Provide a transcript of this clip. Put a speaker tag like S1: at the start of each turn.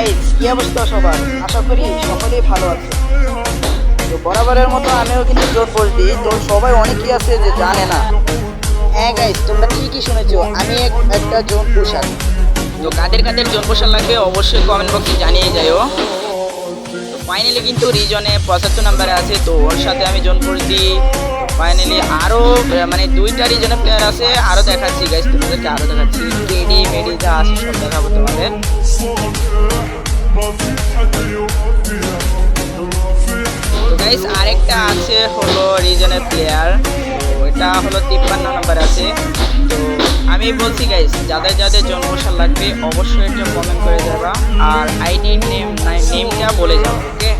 S1: Guys কি অবস্থা সবার? আশা করি সকলেই ভালো আছে। তো বরাবরের মতো আমিও কিন্তু জোন পোস্ট দিই, তো সবাই অনেকেই আছে যে জানে না। হ্যাঁ গাইস, তোমরা ঠিকই শুনেছো, আমি একটা জোন পোশাক। তো কাদের কাদের জোন পোশাক লাগবে অবশ্যই কমেন্ট বক্সে জানিয়ে যাইও। তো ফাইনালি কিন্তু রিজনে 75 নাম্বারে আছে, তো ওর সাথে আমি জোন পোস্ট দিই। ফাইনালি আরও মানে দুইটা রিজনের প্লেয়ার আছে, আরও দেখাচ্ছি গাইস, তোমাদেরকে আরও দেখাচ্ছি। কেডি মেডি যা আছে সব দেখাবো তোমাদের। তো গাইস আরেকটা আছে হলো রিজনের প্লেয়ার, তো এটা হলো 53 নাম্বার আছে। তো আমি বলছি গাইস, যাদের যাদের জন্মসাল লাগবে অবশ্যই একটা কমেন্ট করে যাবা, আর আইডি নেমটা বলে যাও, ওকে।